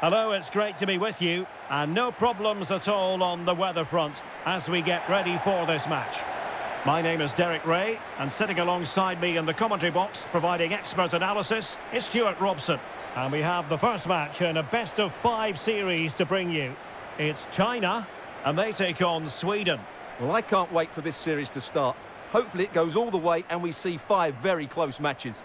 Hello, it's great to be with you. And no problems at all on the weather front as we get ready for this match. My name is Derek Ray, and sitting alongside me in the commentary box, providing expert analysis, is Stuart Robson. And we have the first match in a best-of-5 series to bring you. It's China, and they take on Sweden. Well, I can't wait for this series to start. Hopefully it goes all the way and we see 5 very close matches.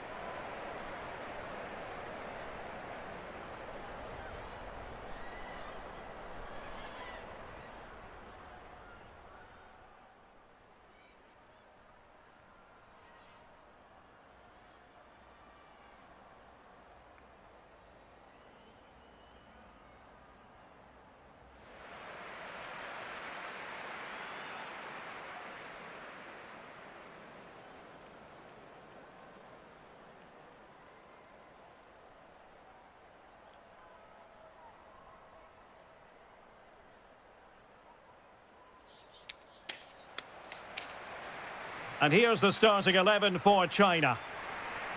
And here's the starting 11 for China.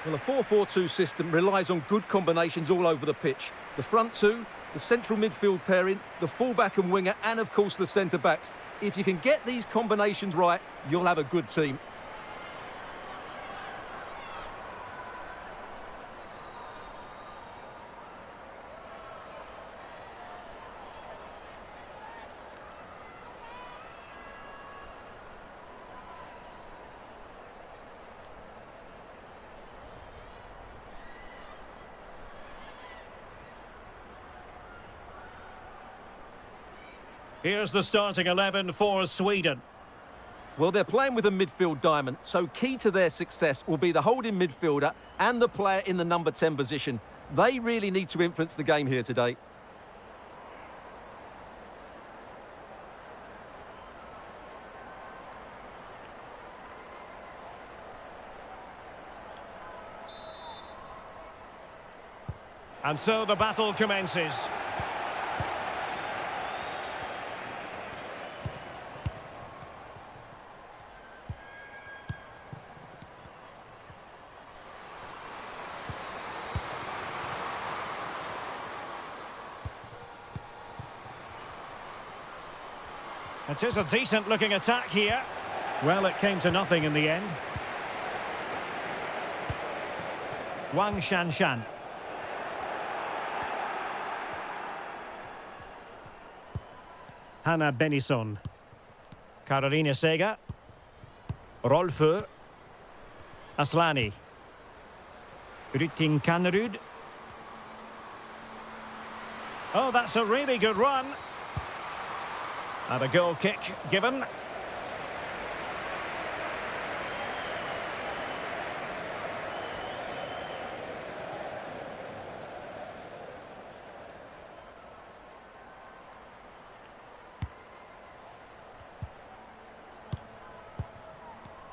Well, a 4-4-2 system relies on good combinations all over the pitch. The front two, the central midfield pairing, the fullback and winger, and of course the centre-backs. If you can get these combinations right, you'll have a good team. Here's the starting 11 for Sweden. Well, they're playing with a midfield diamond, so key to their success will be the holding midfielder and the player in the number 10 position. They really need to influence the game here today. And so the battle commences. It is a decent-looking attack here. Well, it came to nothing in the end. Wang Shanshan. Hanna Bennison. Carolina Sega. Rolfö. Aslani. Rytting Kanerud. Oh, that's a really good run. And a goal kick given.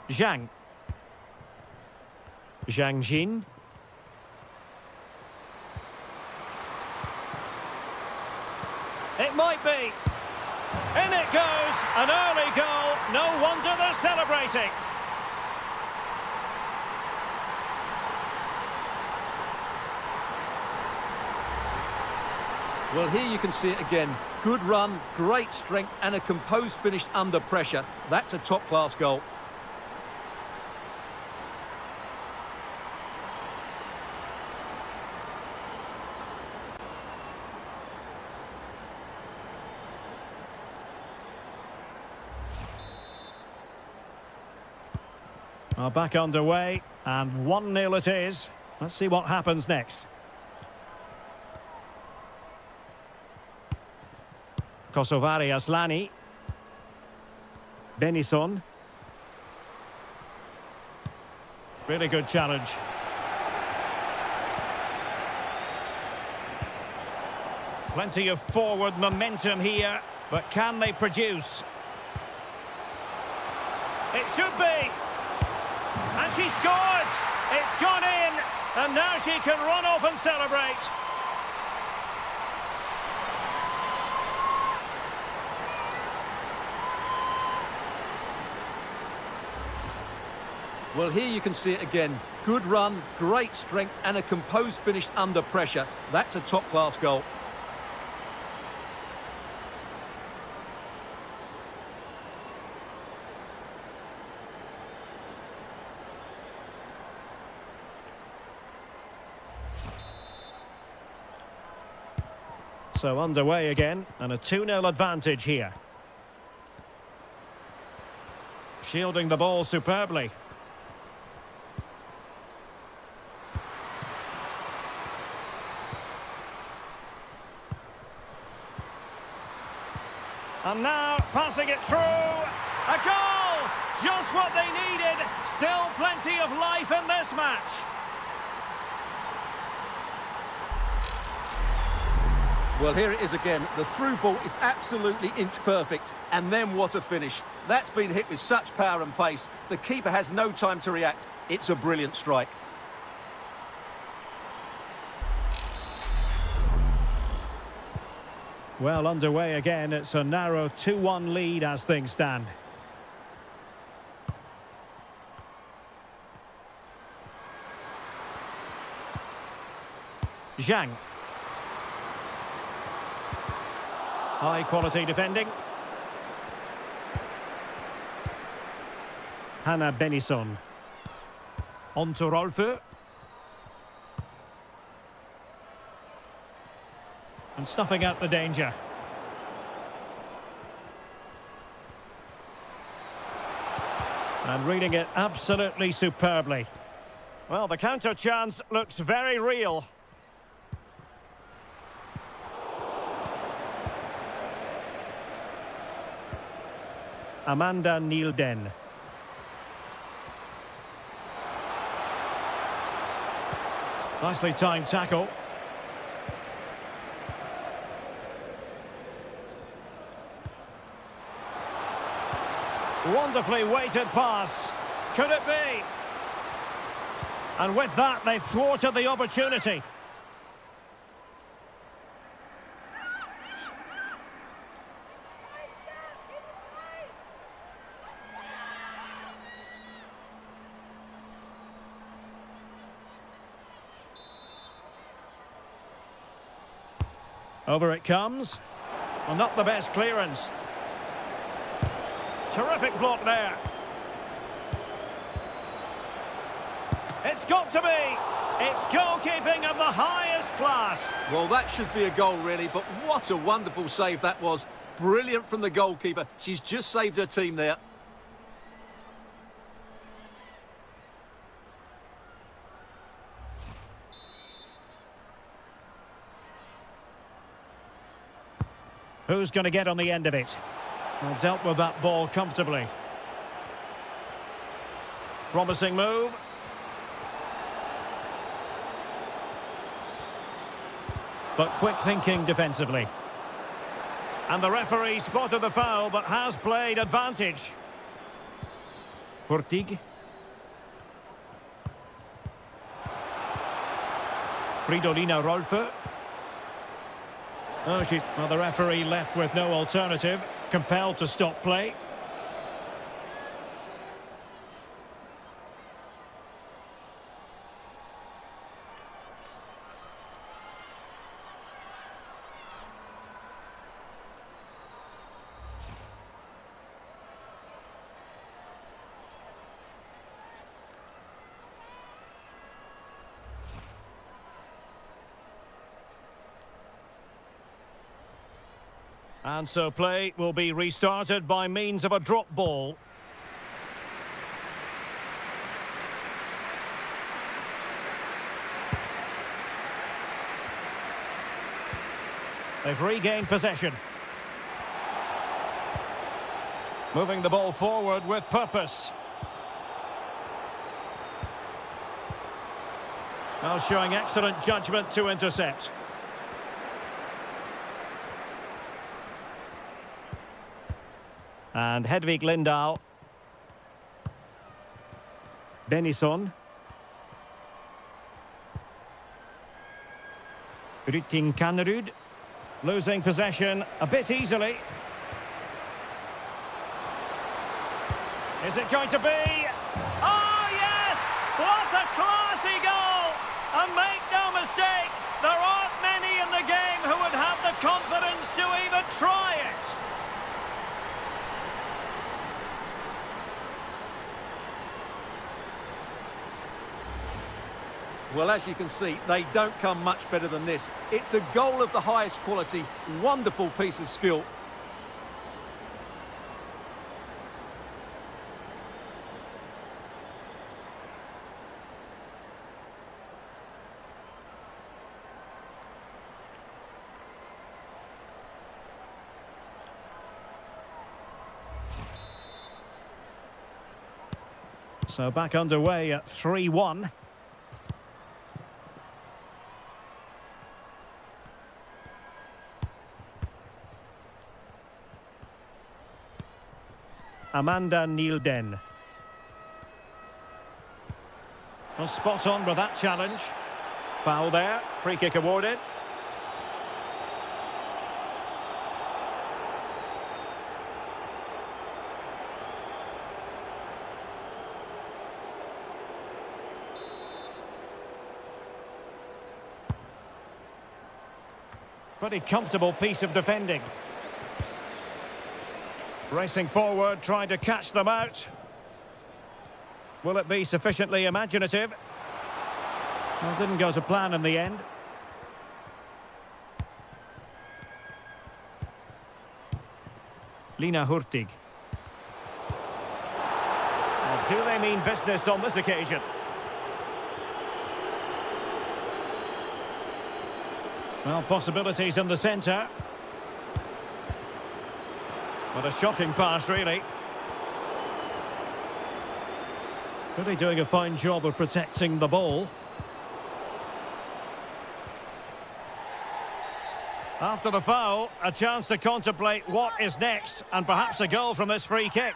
Zhang. Zhang Jin. It might be. In it goes, an early goal, no wonder they're celebrating. Well, here you can see it again. Good run, great strength and a composed finish under pressure. That's a top-class goal. Well, back underway, and 1-0 it is. Let's see what happens next. Kosovari Aslani. Bennison. Really good challenge. Plenty of forward momentum here, but can they produce? It should be! And she scored! It's gone in, and now she can run off and celebrate. Well, here you can see it again. Good run, great strength and a composed finish under pressure. That's a top-class goal. So underway again, and a 2-0 advantage here. Shielding the ball superbly. And now passing it through. A goal! Just what they needed. Still plenty of life in this match. Well, here it is again. The through ball is absolutely inch perfect. And then what a finish. That's been hit with such power and pace. The keeper has no time to react. It's a brilliant strike. Well, underway again. It's a narrow 2-1 lead as things stand. Zhang. High quality defending. Hanna Benison. On to Rolfö. And snuffing out the danger. And reading it absolutely superbly. Well, the counter chance looks very real. Amanda Nielden. Nicely timed tackle. Wonderfully weighted pass. Could it be? And with that, they've thwarted the opportunity. Over it comes. Well, not the best clearance. Terrific block there. It's got to be. It's goalkeeping of the highest class. Well, that should be a goal, really, but what a wonderful save that was. Brilliant from the goalkeeper. She's just saved her team there. Who's going to get on the end of it? Well, dealt with that ball comfortably. Promising move. But quick thinking defensively. And the referee spotted the foul, but has played advantage. Hurtig. Fridolina Rolfö. Oh, well, the referee left with no alternative. Compelled to stop play. And so play will be restarted by means of a drop ball. They've regained possession. Moving the ball forward with purpose. Now showing excellent judgment to intercept. And Hedvig Lindahl. Benison. Rytting Kannerud. Losing possession a bit easily. Is it going to be? Oh, yes! What a classy goal! And make no mistake, there aren't many in the game who would have the confidence to even try it. Well, as you can see, they don't come much better than this. It's a goal of the highest quality. Wonderful piece of skill. So back underway at 3-1. Amanda Nielden. Well, spot on with that challenge. Foul there. Free kick awarded. Pretty comfortable piece of defending. Racing forward, trying to catch them out. Will it be sufficiently imaginative? Well, didn't go to plan in the end. Lina Hurtig. Well, do they mean business on this occasion? Well, possibilities in the centre. What a shocking pass, really. Really doing a fine job of protecting the ball. After the foul, a chance to contemplate what is next, and perhaps a goal from this free kick.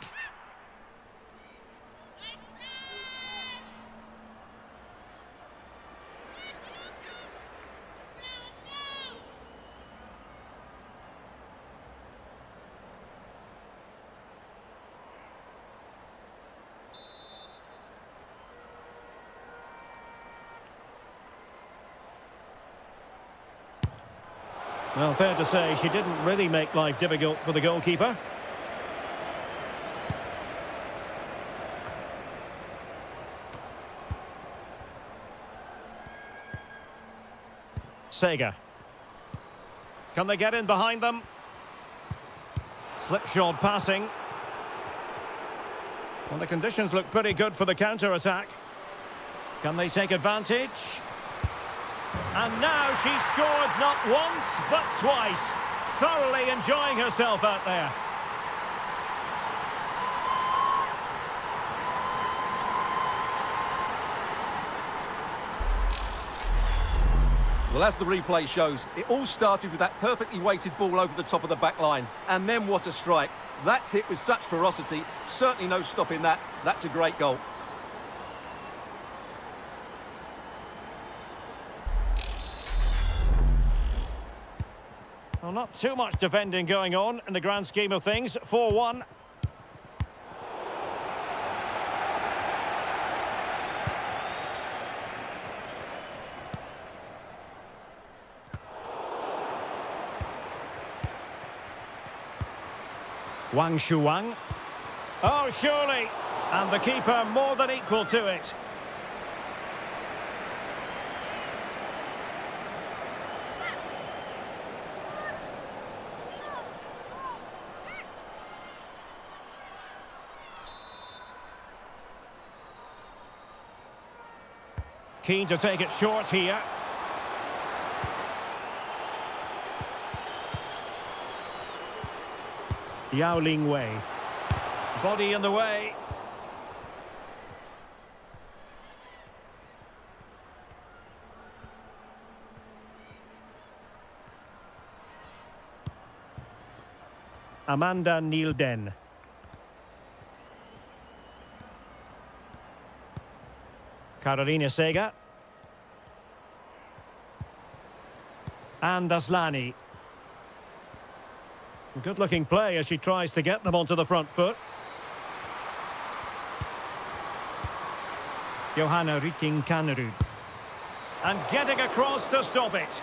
Well, fair to say, she didn't really make life difficult for the goalkeeper. Sega. Can they get in behind them? Slipshod passing. Well, the conditions look pretty good for the counter-attack. Can they take advantage? And now she's scored not once, but twice. Thoroughly enjoying herself out there. Well, as the replay shows, it all started with that perfectly weighted ball over the top of the back line. And then what a strike. That's hit with such ferocity. Certainly no stopping that. That's a great goal. Well, not too much defending going on in the grand scheme of things. 4-1. Wang Shuang. Oh, surely. And the keeper more than equal to it. Keen to take it short here. Yao Ling Wei. Body in the way. Amanda Nielden. Carolina Sega. And Aslani. Good-looking play as she tries to get them onto the front foot. Johanna Rytting Kanerud. And getting across to stop it.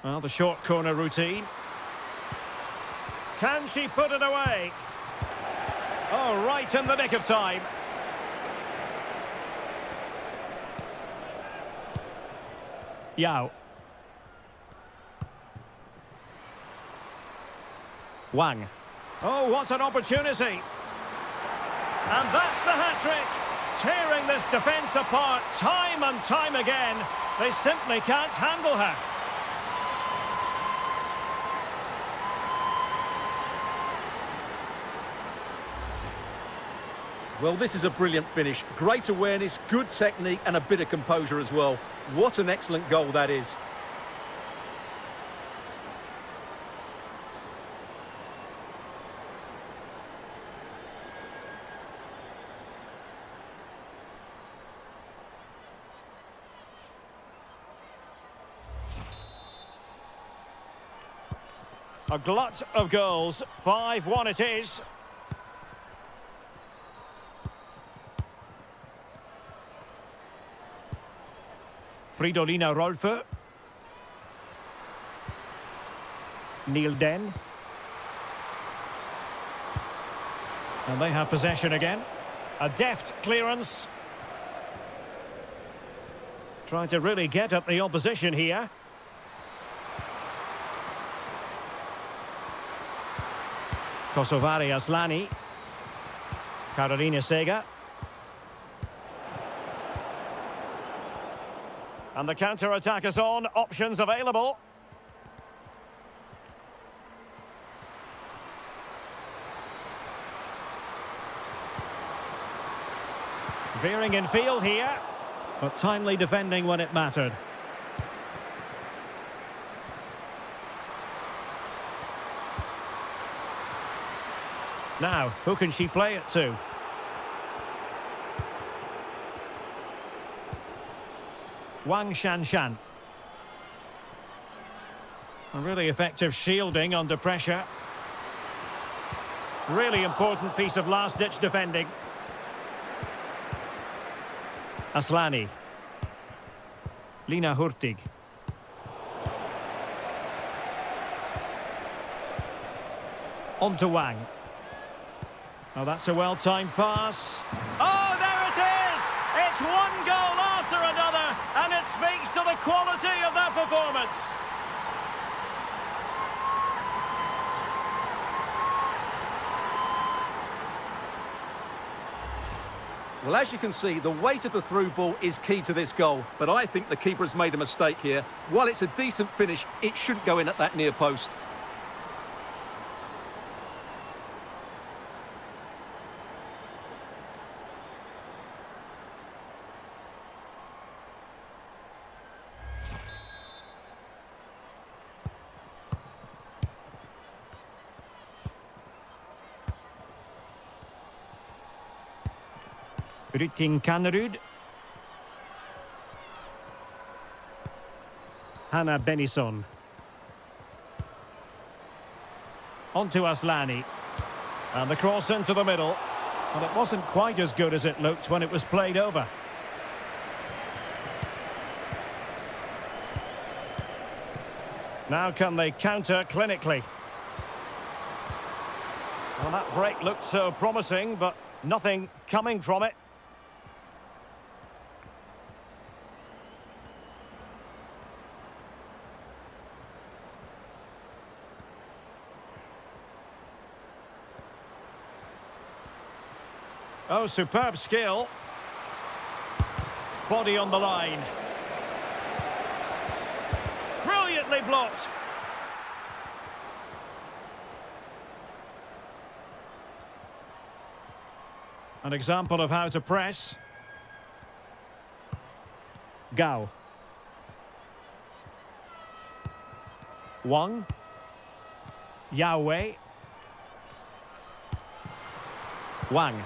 Well, the short corner routine. Can she put it away? Oh, right in the nick of time. Yao. Wang. Oh, what an opportunity. And that's the hat-trick. Tearing this defence apart time and time again. They simply can't handle her. Well, this is a brilliant finish. Great awareness, good technique and a bit of composure as well. What an excellent goal that is. A glut of goals. 5-1 it is. Fridolina Rolfö. Neil Den. And they have possession again. A deft clearance. Trying to really get at the opposition here. Kosovari Aslani. Carolina Sega. And the counter-attack is on. Options available. Veering in field here, but timely defending when it mattered. Now, who can she play it to? Wang Shanshan. A really effective shielding under pressure. Really important piece of last-ditch defending. Aslani. Lina Hurtig. On to Wang. Oh, that's a well-timed pass. Oh, there it is! It's one goal after another, and it speaks to the quality of their performance. Well, as you can see, the weight of the through ball is key to this goal, but I think the keeper has made a mistake here. While it's a decent finish, it shouldn't go in at that near post. Rytting Kannerud. Hannah Bennison. On to Aslani. And the cross into the middle. And it wasn't quite as good as it looked when it was played over. Now can they counter clinically? Well, that break looked so promising, but nothing coming from it. Oh, superb skill. Body on the line. Brilliantly blocked. An example of how to press. Gao. Wang. Yao. Wang.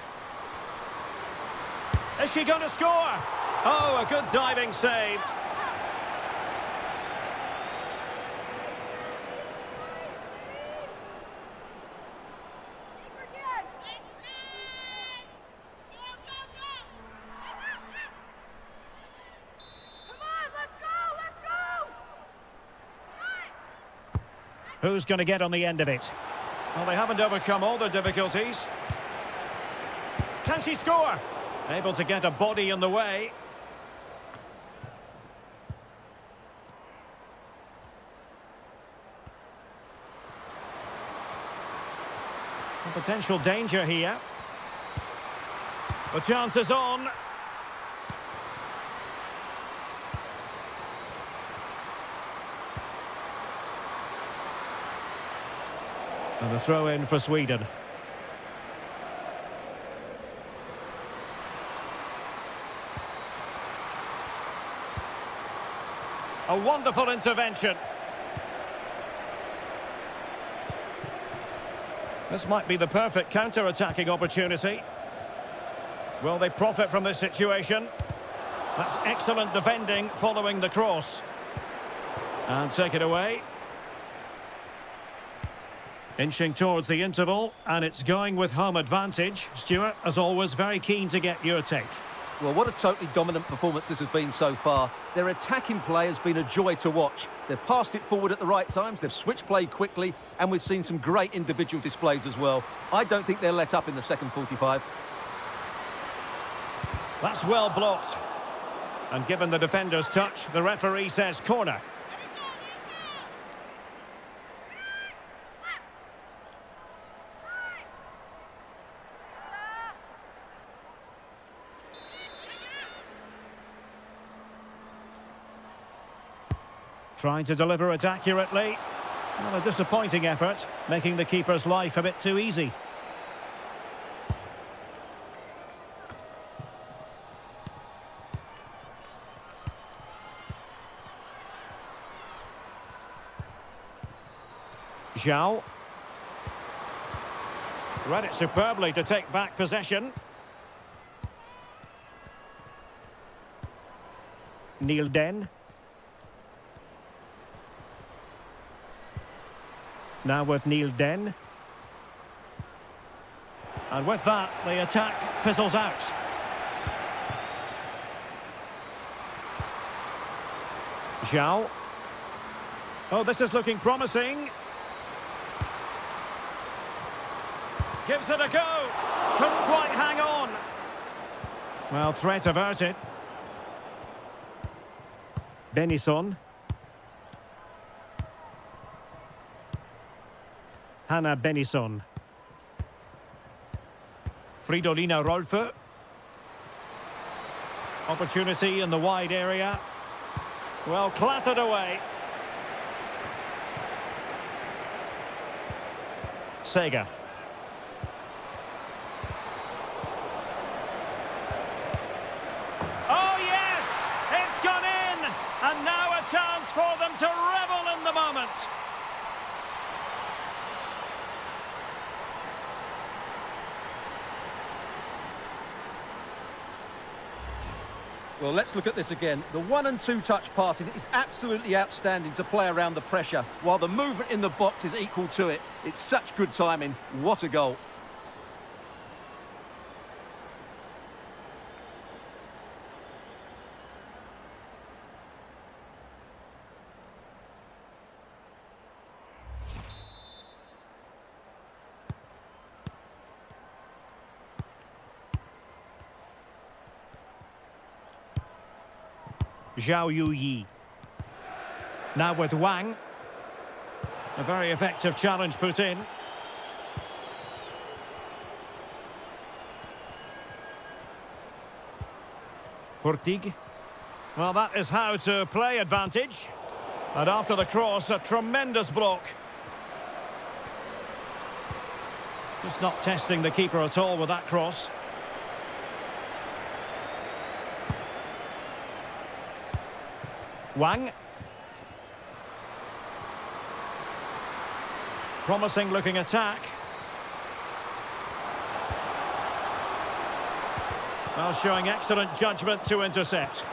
Is she going to score? Oh, a good diving save. Who's going to get on the end of it? Well, they haven't overcome all the difficulties. Can she score? Able to get a body in the way. A potential danger here. The chance is on. And a throw in for Sweden. A wonderful intervention. This might be the perfect counter-attacking opportunity. Will they profit from this situation? That's excellent defending following the cross. And take it away. Inching towards the interval, and it's going with home advantage. Stuart, as always, very keen to get your take. Well, what a totally dominant performance this has been so far. Their attacking play has been a joy to watch. They've passed it forward at the right times, they've switched play quickly, and we've seen some great individual displays as well. I don't think they'll let up in the second 45. That's well blocked. And given the defender's touch, the referee says corner. Trying to deliver it accurately. Well, a disappointing effort, making the keeper's life a bit too easy. Zhao. Read it superbly to take back possession. Neil Den. Now with Neil Den. And with that, the attack fizzles out. Zhao. Oh, this is looking promising. Gives it a go. Couldn't quite hang on. Well, threat averted. Benison. Hanna Benison. Fridolina Rolfö. Opportunity in the wide area. Well, clattered away. Sega. Oh, yes! It's gone in! And now a chance for them to revel in the moment. Well, let's look at this again. The 1 and 2 touch passing is absolutely outstanding to play around the pressure, while the movement in the box is equal to it. It's such good timing. What a goal. Zhao Yuyi. Now with Wang. A very effective challenge put in. Hurtig. Well, that is how to play advantage. And after the cross, a tremendous block. Just not testing the keeper at all with that cross. Wang. Promising looking attack. Well, showing excellent judgment to intercept.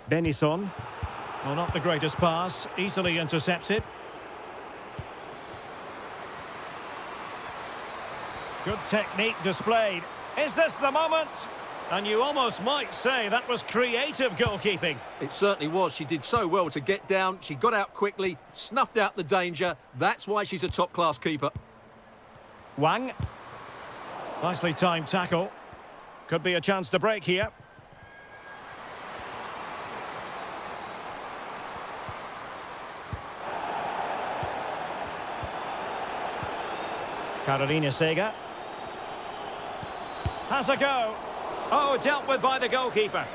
Benison. Well, not the greatest pass. Easily intercepted. Good technique displayed. Is this the moment? And you almost might say that was creative goalkeeping. It certainly was. She did so well to get down. She got out quickly, snuffed out the danger. That's why she's a top-class keeper. Wang. Nicely timed tackle. Could be a chance to break here. Carolina Sega. Has a go. Oh, dealt with by the goalkeeper.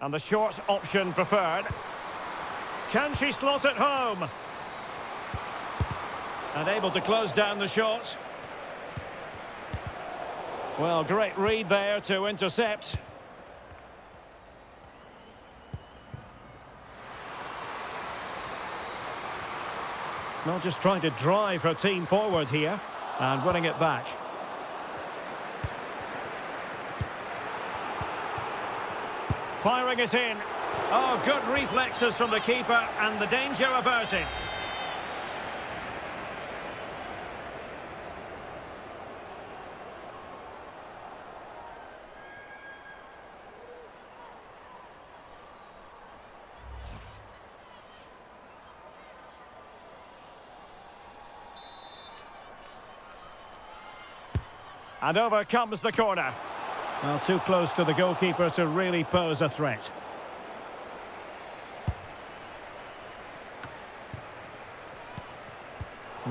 And the short option preferred. Can she slot it home? And able to close down the shot. Well, great read there to intercept. Not just trying to drive her team forward here and winning it back. Firing it in. Oh, good reflexes from the keeper and the danger averted. And over comes the corner. Well, too close to the goalkeeper to really pose a threat.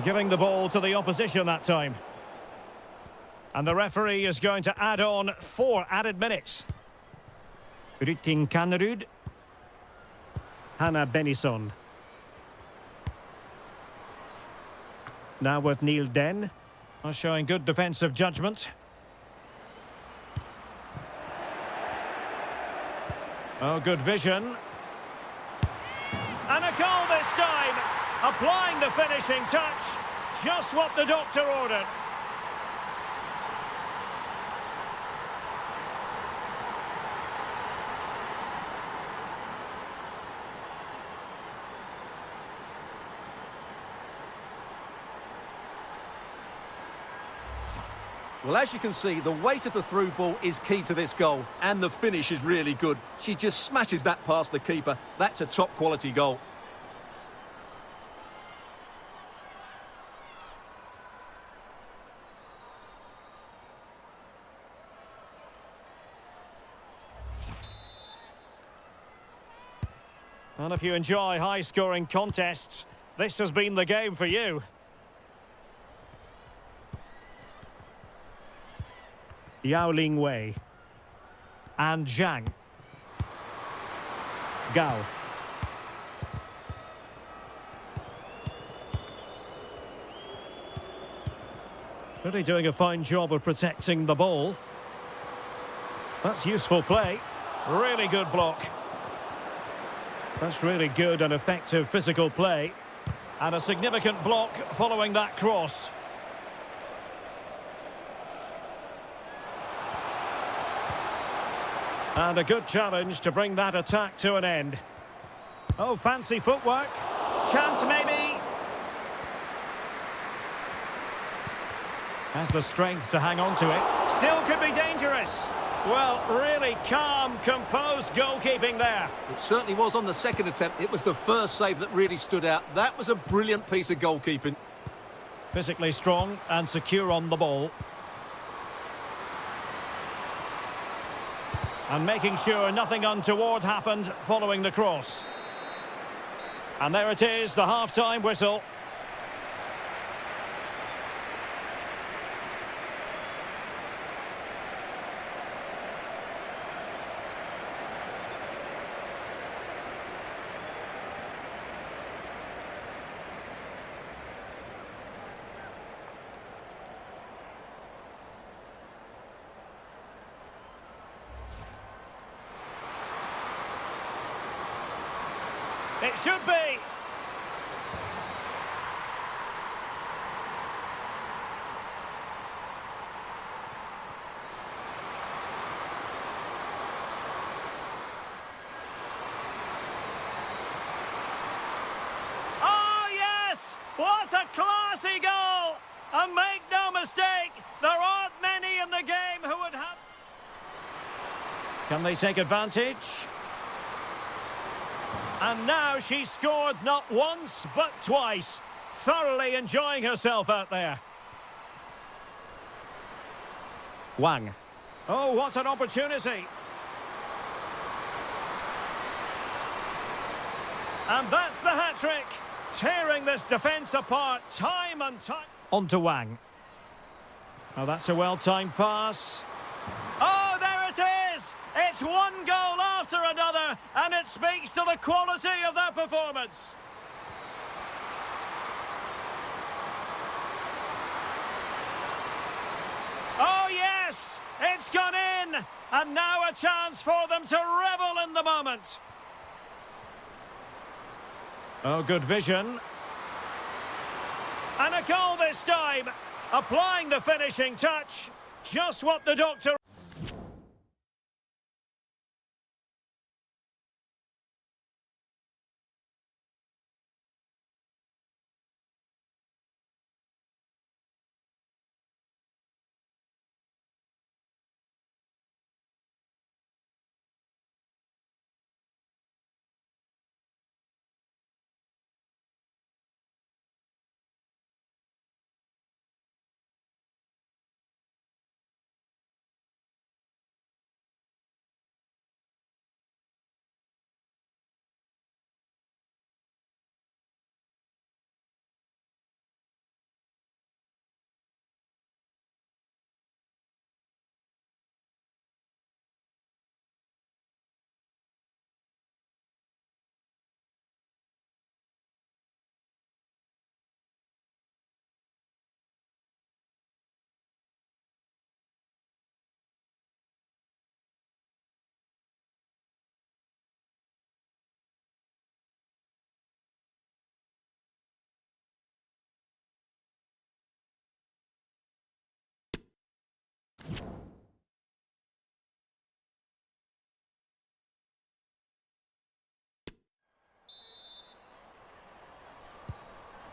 Giving the ball to the opposition that time. And the referee is going to add on 4 added minutes. Rytting Kanerud. Hannah Bennison. Now with Neil Den. Showing good defensive judgment. Oh, good vision. And a goal this time. Applying the finishing touch. Just what the doctor ordered. Well, as you can see, the weight of the through ball is key to this goal, and the finish is really good. She just smashes that past the keeper. That's a top-quality goal. And if you enjoy high-scoring contests, this has been the game for you. Yao Ling Wei. And Zhang. Gao. Really doing a fine job of protecting the ball. That's useful play. Really good block. That's really good and effective physical play. And a significant block following that cross. And a good challenge to bring that attack to an end. Oh, fancy footwork. Chance maybe. Has the strength to hang on to it. Still could be dangerous. Well, really calm, composed goalkeeping there. It certainly was on the second attempt. It was the first save that really stood out. That was a brilliant piece of goalkeeping. Physically strong and secure on the ball. And making sure nothing untoward happened following the cross. And there it is, the half-time whistle. It should be. And make no mistake, there aren't many in the game who would have... Can they take advantage? And now she's scored not once, but twice. Thoroughly enjoying herself out there. Wang. Oh, what an opportunity. And that's the hat-trick. Tearing this defence apart time and time. On to Wang. Oh, that's a well-timed pass. Oh, there it is! It's one goal after another, and it speaks to the quality of their performance. Oh, yes! It's gone in! And now a chance for them to revel in the moment. Oh, good vision. And a goal this time. Applying the finishing touch. Just what the doctor...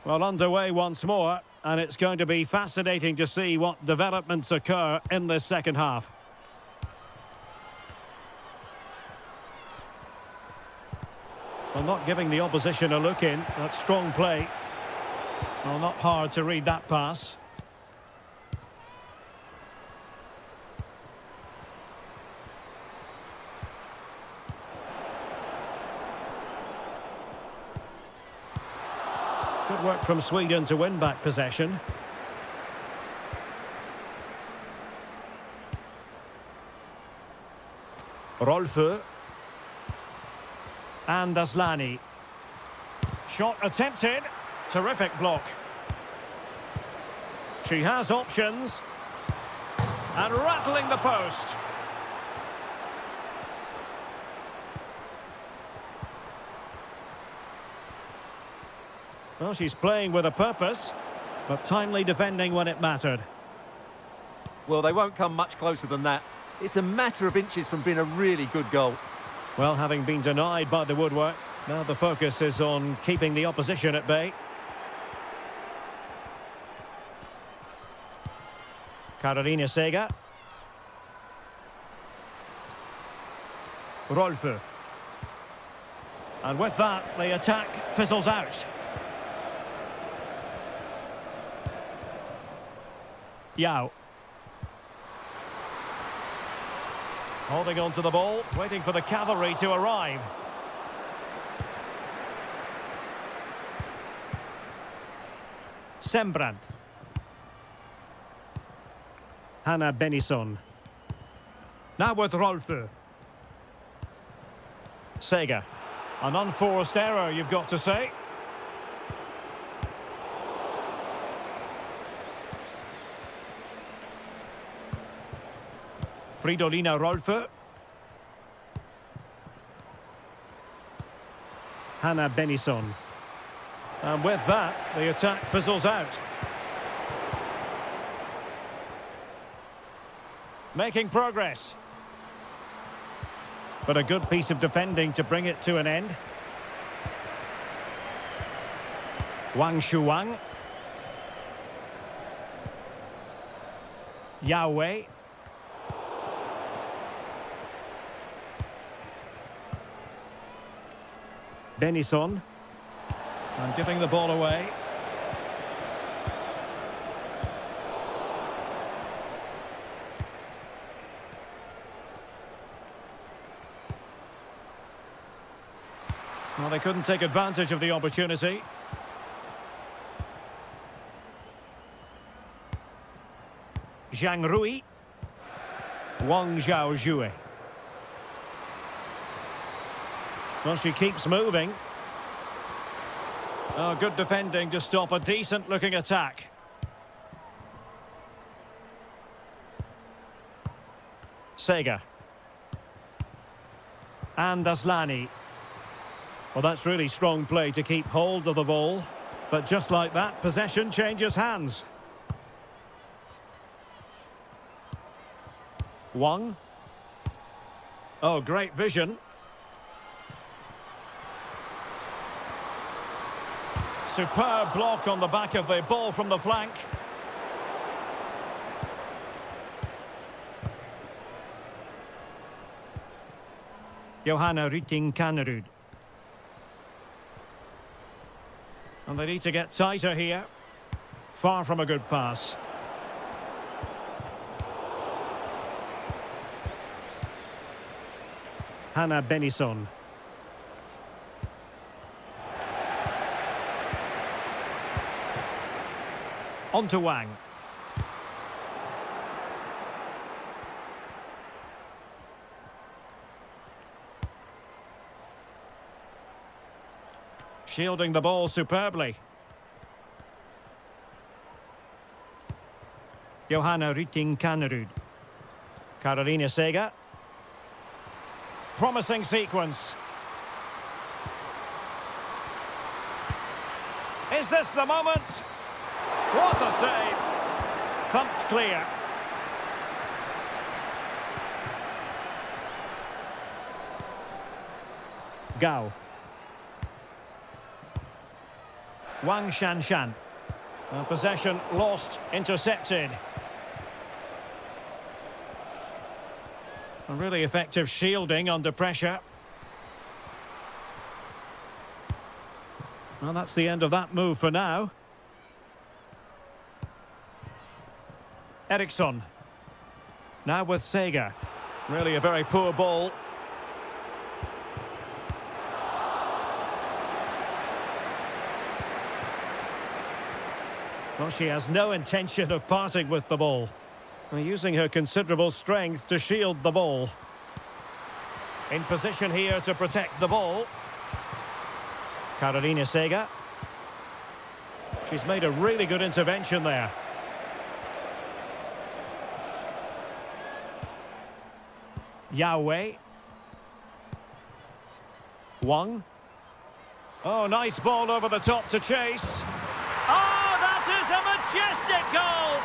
Well, underway once more, and it's going to be fascinating to see what developments occur in this second half. Well, not giving the opposition a look in. That's strong play. Well, not hard to read that pass. Good work from Sweden to win back possession. Rolfö. And Aslani. Shot attempted. Terrific block. She has options. And rattling the post. Well, she's playing with a purpose, but timely defending when it mattered. Well, they won't come much closer than that. It's a matter of inches from being a really good goal. Well, having been denied by the woodwork, now the focus is on keeping the opposition at bay. Carolina Sega. Rolfö. And with that, the attack fizzles out. Yao. Holding on to the ball, waiting for the cavalry to arrive. Sembrant. Hanna Bennison. Now with Rolfö. Sega. An unforced error, you've got to say. Fridolina Rolfö. Hanna Bennison. And with that, the attack fizzles out. Making progress. But a good piece of defending to bring it to an end. Wang Shuang. Yahweh. Benison. And giving the ball away. Well, they couldn't take advantage of the opportunity. Zhang Rui. Wang Zhaozhue. Well, she keeps moving. Oh, good defending to stop a decent-looking attack. Sega. And Aslani. Well, that's really strong play to keep hold of the ball. But just like that, possession changes hands. Wang. Oh, great vision. Superb block on the back of the ball from the flank. Johanna Rytting-Kanerud. And they need to get tighter here. Far from a good pass. Hannah Benison. On to Wang. Shielding the ball superbly. Johanna Rytting-Kanerud. Carolina Sega. Promising sequence. Is this the moment? What a save! Thumped clear. Gao. Wang Shanshan. Possession lost, intercepted. A really effective shielding under pressure. Well, that's the end of that move for now. Eriksson. Now with Sega. Really a very poor ball. Well, she has no intention of parting with the ball. Using her considerable strength to shield the ball. In position here to protect the ball. Carolina Sega. She's made a really good intervention there. Yahweh. Wang. Oh, nice ball over the top to chase. Oh, that is a majestic goal!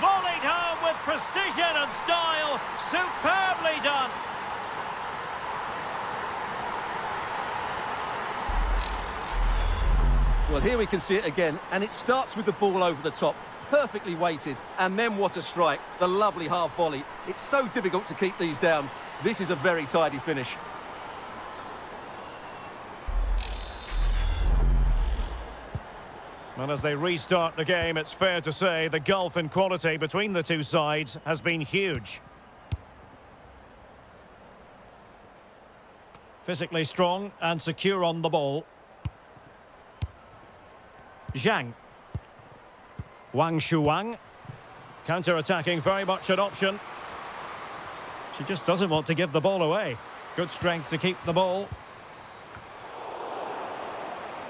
Volleyed home with precision and style. Superbly done. Well, here we can see it again, and it starts with the ball over the top. Perfectly weighted, and then what a strike. The lovely half volley. It's so difficult to keep these down. This is a very tidy finish. And as they restart the game, it's fair to say the gulf in quality between the two sides has been huge. Physically strong and secure on the ball. Zhang. Wang Shuang. Counter-attacking, very much an option. She just doesn't want to give the ball away. Good strength to keep the ball.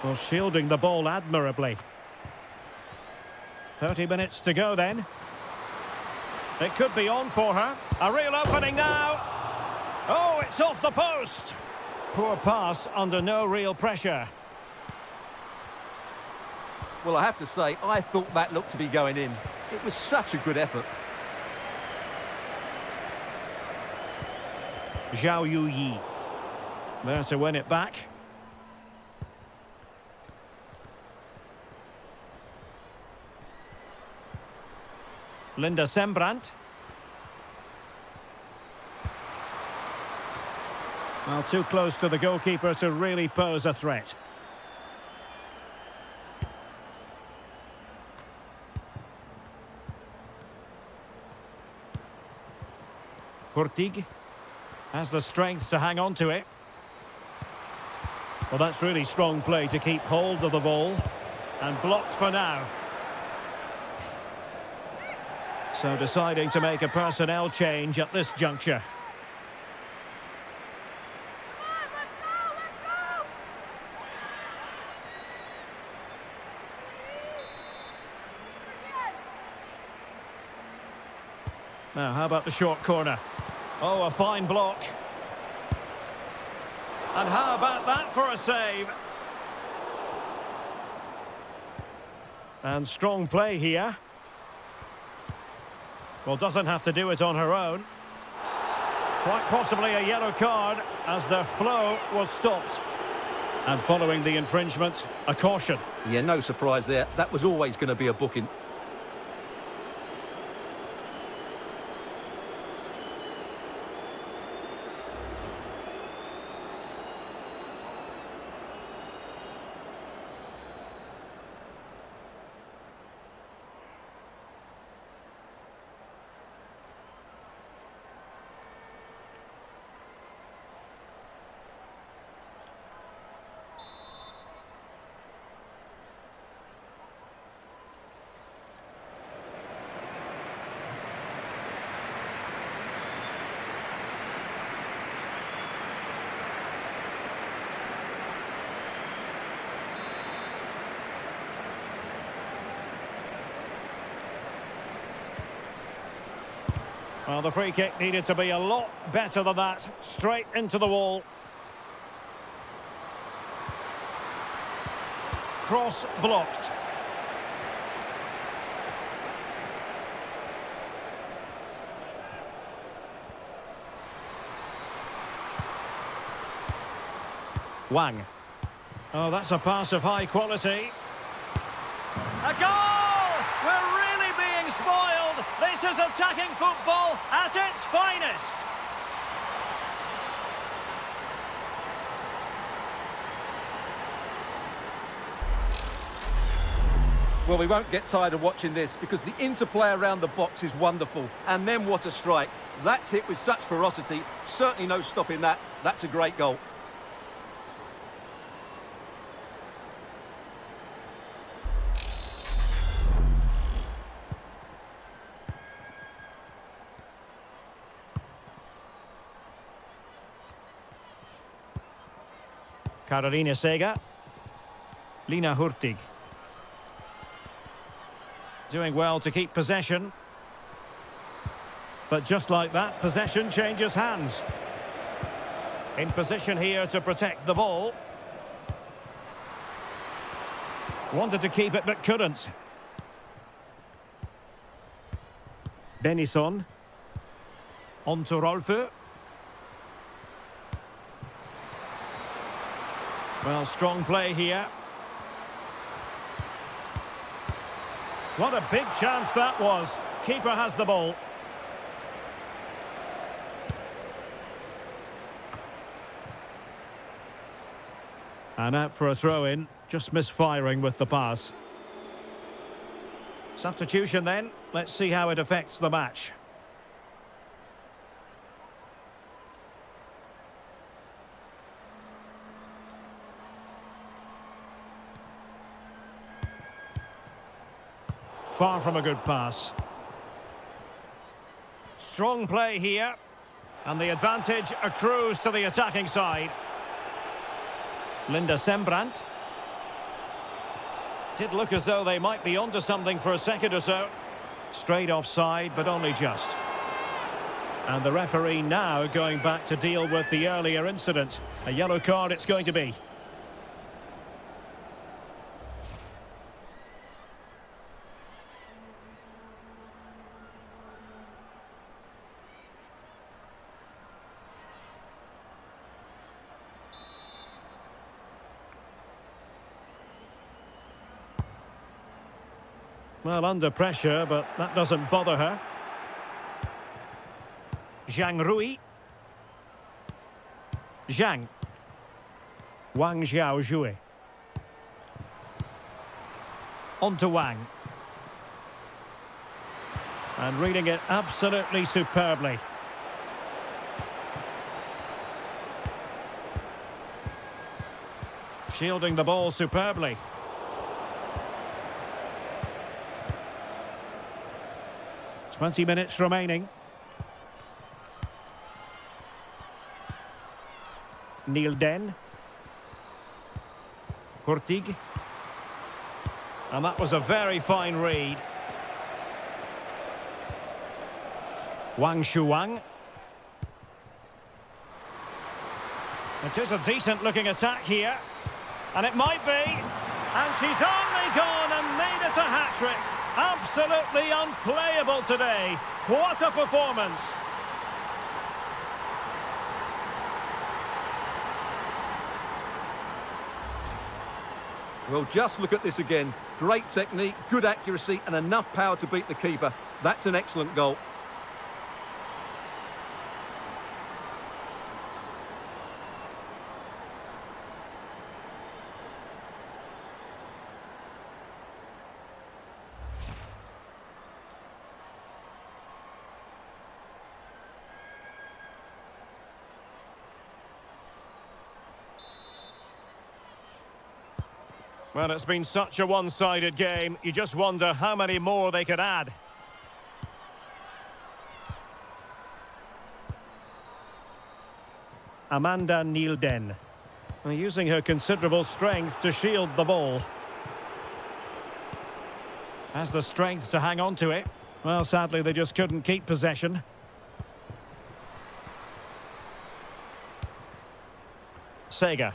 Well, shielding the ball admirably. 30 minutes to go then. It could be on for her. A real opening now. Oh, it's off the post. Poor pass under no real pressure. Well, I have to say, I thought that looked to be going in. It was such a good effort. Zhao Yuyi. There to win it back. Linda Sembrant. Well, too close to the goalkeeper to really pose a threat. Hurtig has the strength to hang on to it. Well, that's really strong play to keep hold of the ball. And blocked for now. So deciding to make a personnel change at this juncture. Now, how about the short corner? Oh, a fine block. And how about that for a save? And strong play here. Well, doesn't have to do it on her own. Quite possibly a yellow card as the flow was stopped. And following the infringement, a caution. Yeah, no surprise there. That was always going to be a booking. Well, the free kick needed to be a lot better than that. Straight into the wall. Cross blocked. Wang. Oh, that's a pass of high quality. A goal! We're really being spoiled. This is attacking football at its finest. Well, we won't get tired of watching this because the interplay around the box is wonderful. And then what a strike. That's hit with such ferocity. Certainly no stopping that. That's a great goal. Carolina Sega. Lina Hurtig. Doing well to keep possession. But just like that, possession changes hands. In position here to protect the ball. Wanted to keep it but couldn't. Benison. On to Rolfö. Well, strong play here. What a big chance that was. Keeper has the ball. And out for a throw-in. Just misfiring with the pass. Substitution then. Let's see how it affects the match. Far from a good pass. Strong play here. And the advantage accrues to the attacking side. Linda Sembrant. Did look as though they might be onto something for a second or so. Straight offside, but only just. And the referee now going back to deal with the earlier incident. A yellow card it's going to be. Well, under pressure, but that doesn't bother her. Zhang Rui. Zhang. Wang Xiaozhui. On to Wang. And reading it absolutely superbly. Shielding the ball superbly. Twenty minutes remaining. Neil Den. Hurtig. And that was a very fine read. Wang Shuang. It is a decent looking attack here. And it might be. And she's only gone and made it a hat-trick. Absolutely unplayable today. What a performance. Well, just look at this again. Great technique, good accuracy, and enough power to beat the keeper. That's an excellent goal. Well, it's been such a one-sided game. You just wonder how many more they could add. Amanda Nielden. Using her considerable strength to shield the ball. Has the strength to hang on to it. Well, sadly, they just couldn't keep possession. Sega.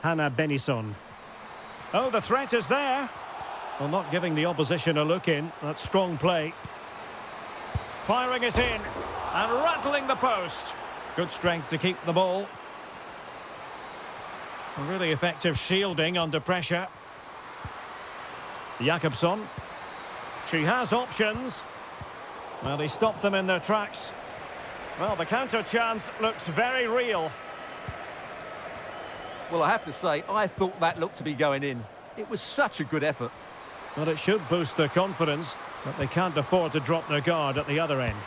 Hannah Benison. Oh, the threat is there. Well, not giving the opposition a look in. That's strong play. Firing it in. And rattling the post. Good strength to keep the ball. A really effective shielding under pressure. Jakobsson. She has options. Well, they stopped them in their tracks. Well, the counter chance looks very real. Well, I have to say, I thought that looked to be going in. It was such a good effort. Well, it should boost their confidence, but they can't afford to drop their guard at the other end.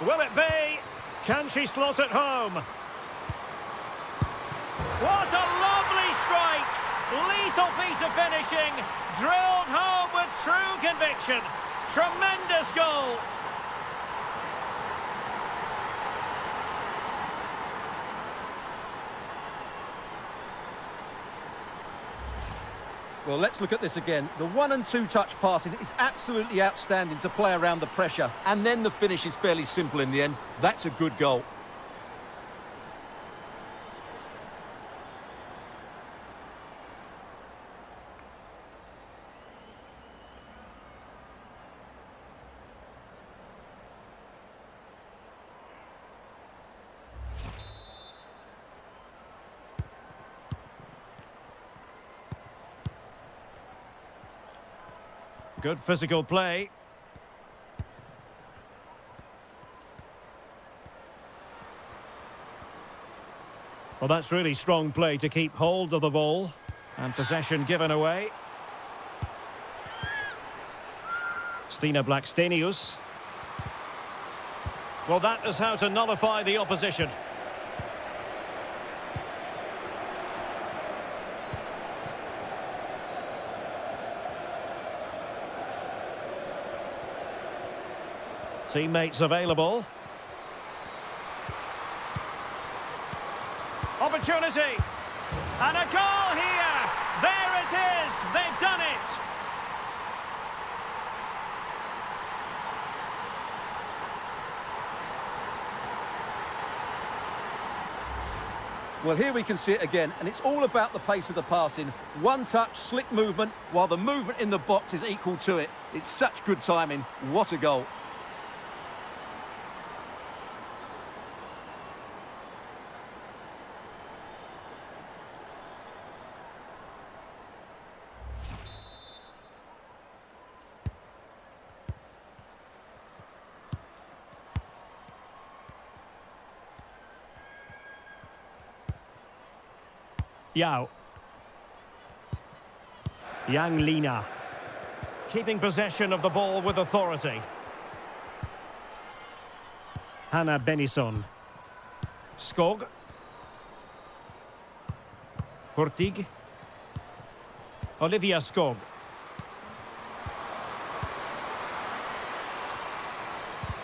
Will it be? Can she slot it home? What a lovely strike! Lethal piece of finishing, drilled home with true conviction. Tremendous goal! Well, let's look at this again. The 1- and 2-touch passing is absolutely outstanding to play around the pressure. And then the finish is fairly simple in the end. That's a good goal. Good physical play. Well, that's really strong play to keep hold of the ball. And possession given away. Stina Blackstenius. Well, that is how to nullify the opposition. Teammates available. Opportunity. And a goal here. There it is. They've done it. Well, here we can see it again, and it's all about the pace of the passing. One touch, slick movement, while the movement in the box is equal to it. It's such good timing. What a goal. Yao. Yang Lina. Keeping possession of the ball with authority. Hannah Benison. Skog. Hurtig. Olivia Skog.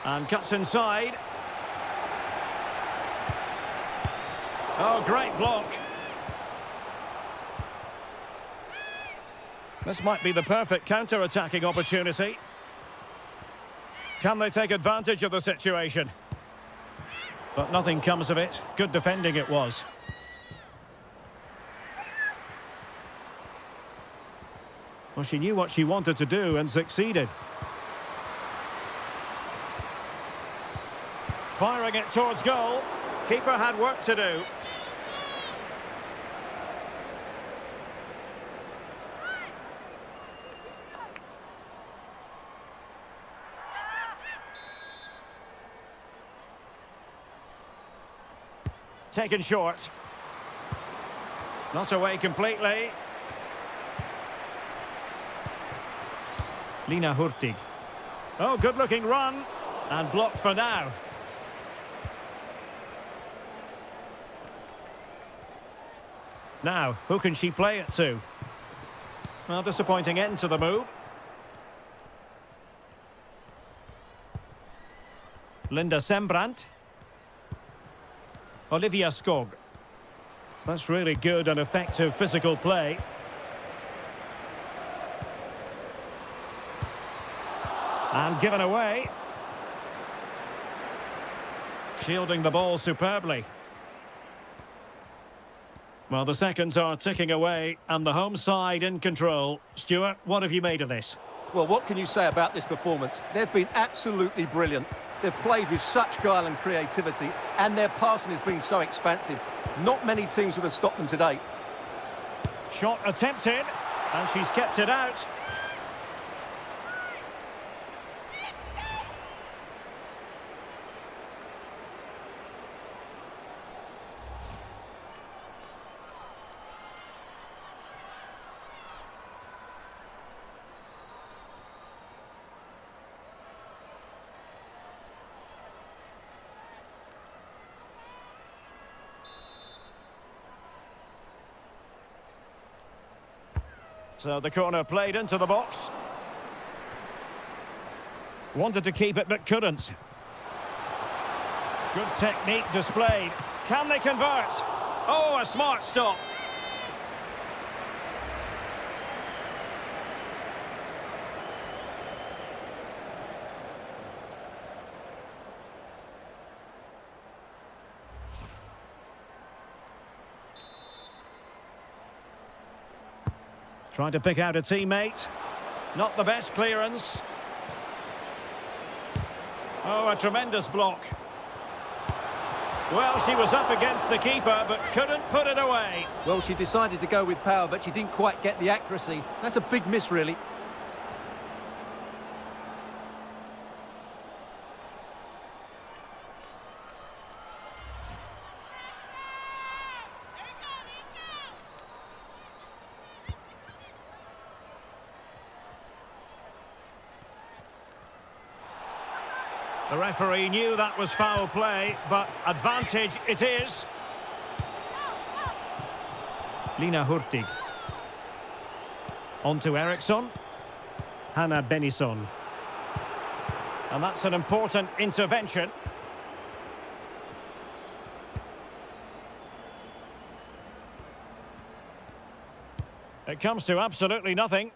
And cuts inside. Oh, great block. This might be the perfect counter-attacking opportunity. Can they take advantage of the situation? But nothing comes of it. Good defending it was. Well, she knew what she wanted to do and succeeded. Firing it towards goal. Keeper had work to do. Taken short. Not away completely. Lina Hurtig. Oh, good-looking run. And blocked for now. Now, who can she play it to? Well, disappointing end to the move. Linda Sembrant. Olivia Skog. That's really good and effective physical play. And given away. Shielding the ball superbly. Well, the seconds are ticking away and the home side in control. Stuart, what have you made of this? Well, what can you say about this performance? They've been absolutely brilliant. They've played with such guile and creativity, and their passing has been so expansive. Not many teams would have stopped them today. Shot attempted, and she's kept it out. So the corner played into the box. Wanted to keep it but couldn't. Good technique displayed. Can they convert? Oh, a smart stop. Trying to pick out a teammate. Not the best clearance. Oh, a tremendous block. Well, she was up against the keeper, but couldn't put it away. Well, she decided to go with power, but she didn't quite get the accuracy. That's a big miss, really. The referee knew that was foul play, but advantage it is. Lina Hurtig. On to Eriksson. Hannah Benison. And that's an important intervention. It comes to absolutely nothing.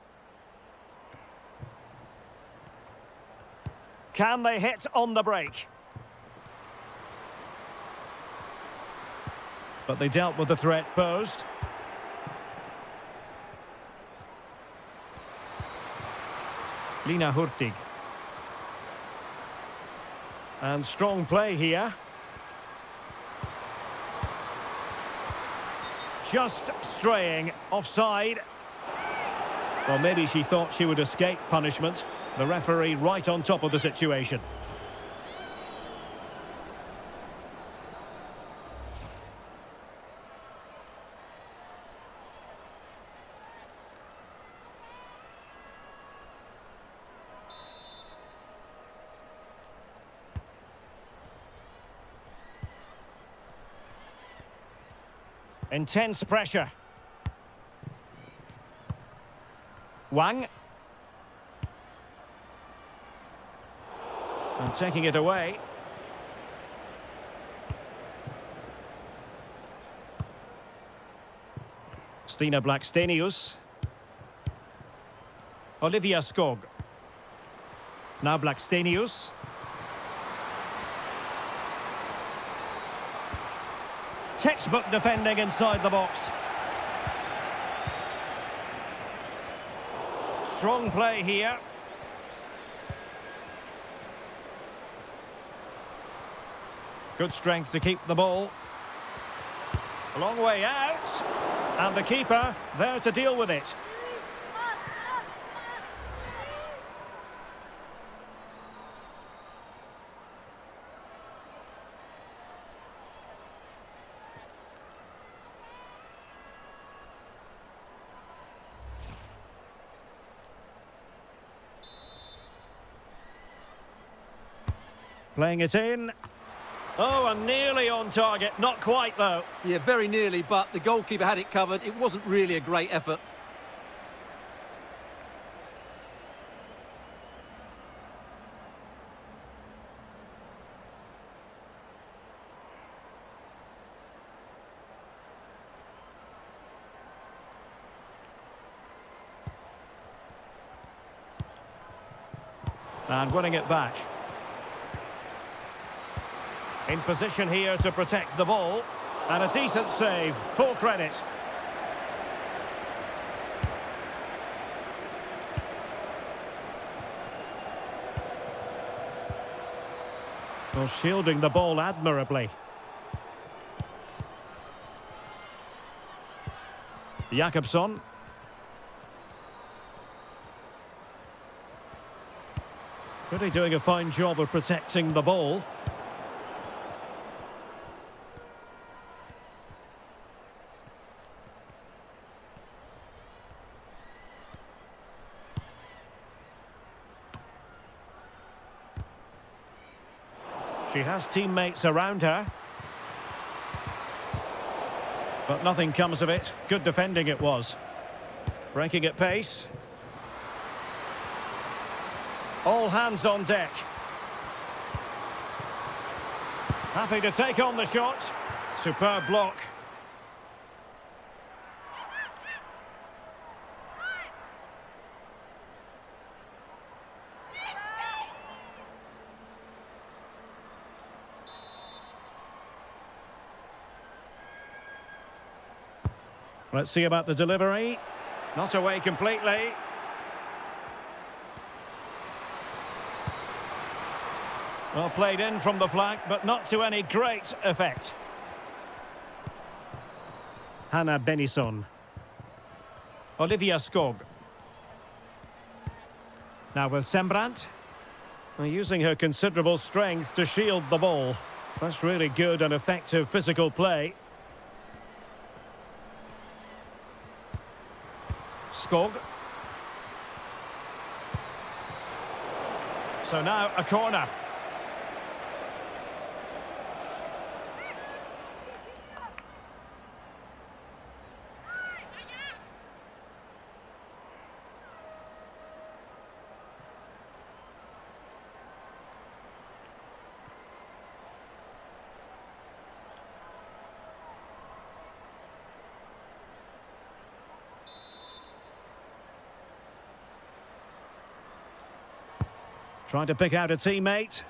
Can they hit on the break? But they dealt with the threat posed. Lina Hurtig. And strong play here. Just straying offside. Well, maybe she thought she would escape punishment. The referee right on top of the situation. Intense pressure. Wang. And taking it away. Stina Blackstenius. Olivia Skog. Now Blackstenius. Textbook defending inside the box. Strong play here. Good strength to keep the ball. A long way out. And the keeper there to deal with it. Playing it in. Oh, and nearly on target. Not quite, though. Yeah, very nearly, but the goalkeeper had it covered. It wasn't really a great effort. And winning it back. In position here to protect the ball. And a decent save. Full credit. Well, shielding the ball admirably. Jakobsson. Really doing a fine job of protecting the ball. She has teammates around her. But nothing comes of it. Good defending it was. Breaking at pace. All hands on deck. Happy to take on the shot. Superb block. Let's see about the delivery. Not away completely. Well played in from the flank, but not to any great effect. Hannah Benison. Olivia Skog. Now with Sembrant. Using her considerable strength to shield the ball. That's really good and effective physical play. Skog. So now a corner. Trying to pick out a teammate.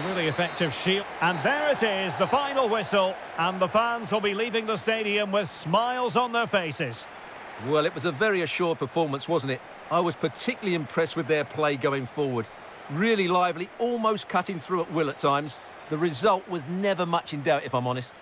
Really effective shield. And there it is, the final whistle. And the fans will be leaving the stadium with smiles on their faces. Well, it was a very assured performance, wasn't it? I was particularly impressed with their play going forward. Really lively, almost cutting through at will at times. The result was never much in doubt, if I'm honest.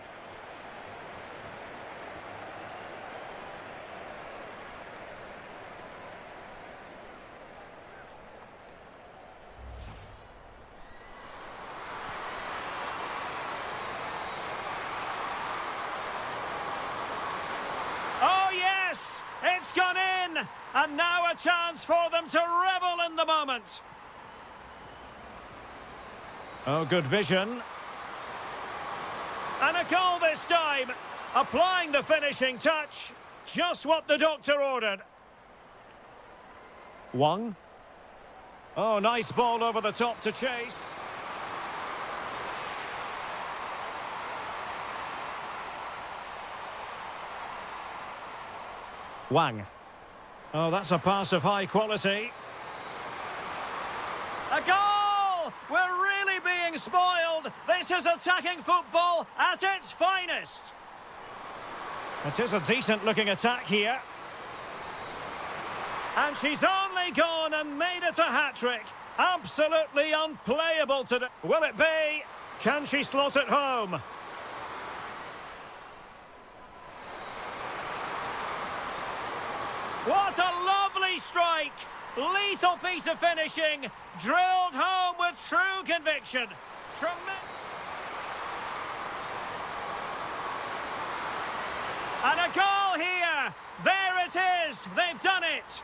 It's gone in, and now a chance for them to revel in the moment. Oh, good vision. And a goal this time. time. Applying the finishing touch. Just what the doctor ordered. Wang. Oh, nice ball over the top to chase. Wang. Oh, that's a pass of high quality. A goal! We're really being spoiled. This is attacking football at its finest. It is a decent-looking attack here. And she's only gone and made it a hat-trick. Absolutely unplayable today. Will it be? Can she slot it home? What a lovely strike! Lethal piece of finishing, drilled home with true conviction. And a goal here! There it is! They've done it!